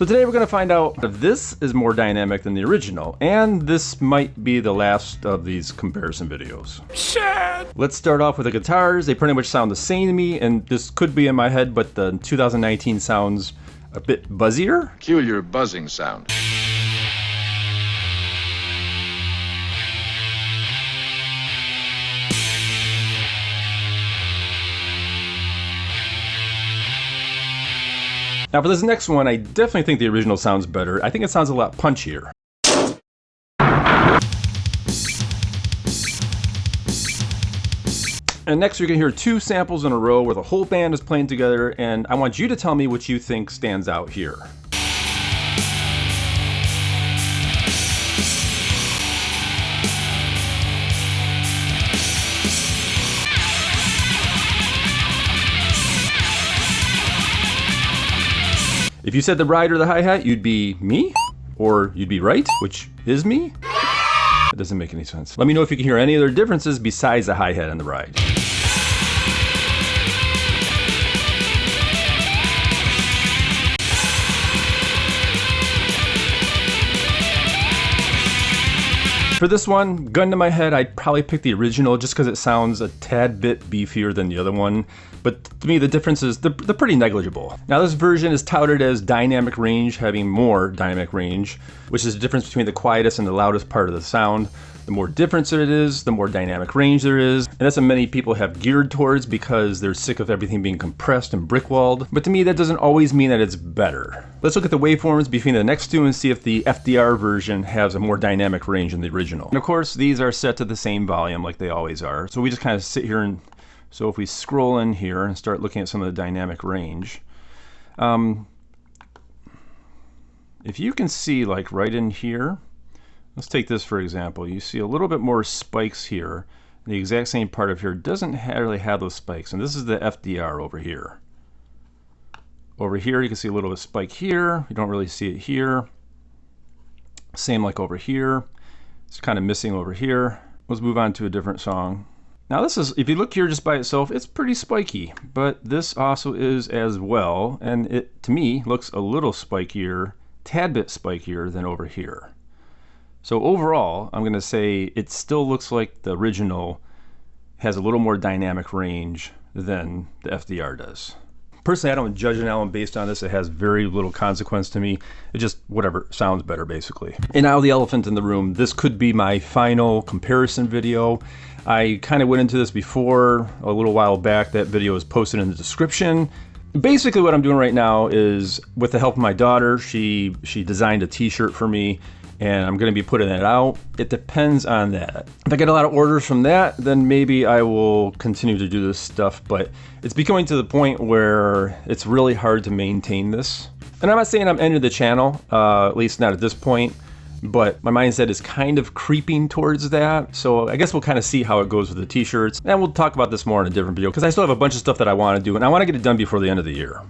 So today we're going to find out if this is more dynamic than the original, and this might be the last of these comparison videos. Sad. Let's start off with the guitars. They pretty much sound the same to me, and this could be in my head, but the 2019 sounds a bit buzzier. Peculiar buzzing sound. Now for this next one, I definitely think the original sounds better. I think it sounds a lot punchier. And next you're going to hear two samples in a row where the whole band is playing together, and I want you to tell me what you think stands out here. If you said the ride or the hi-hat, you'd be me, or you'd be right, which is me. That doesn't make any sense. Let me know if you can hear any other differences besides the hi-hat and the ride. For this one, gun to my head, I'd probably pick the original just because it sounds a tad bit beefier than the other one. But to me, the differences, they're pretty negligible. Now this version is touted as dynamic range, having more dynamic range, which is the difference between the quietest and the loudest part of the sound. The more difference it is, the more dynamic range there is. And that's what many people have geared towards because they're sick of everything being compressed and brick-walled. But to me, that doesn't always mean that it's better. Let's look at the waveforms between the next two and see if the FDR version has a more dynamic range than the original. And of course, these are set to the same volume like they always are. So we just kind of sit here and, so if we scroll in here and start looking at some of the dynamic range, if you can see like right in here, let's take this for example. You see a little bit more spikes here. The exact same part of here doesn't really have those spikes, and this is the FDR over here. Over here you can see a little bit of spike here. You don't really see it here. Same like over here. It's kind of missing over here. Let's move on to a different song. Now this is, if you look here just by itself, it's pretty spiky, but this also is as well, and it, to me, looks a little spikier, tad bit spikier than over here. So overall, I'm going to say it still looks like the original has a little more dynamic range than the FDR does. Personally, I don't judge an album based on this. It has very little consequence to me. It just, whatever, sounds better basically. And now the elephant in the room. This could be my final comparison video. I kind of went into this before a little while back. That video is posted in the description. Basically what I'm doing right now is, with the help of my daughter, she designed a t-shirt for me, and I'm going to be putting that out. It depends on that. If I get a lot of orders from that, then maybe I will continue to do this stuff, but it's becoming to the point where it's really hard to maintain this. And I'm not saying I'm ending the channel, at least not at this point, but my mindset is kind of creeping towards that. So I guess we'll kind of see how it goes with the t-shirts, and we'll talk about this more in a different video because I still have a bunch of stuff that I want to do, and I want to get it done before the end of the year.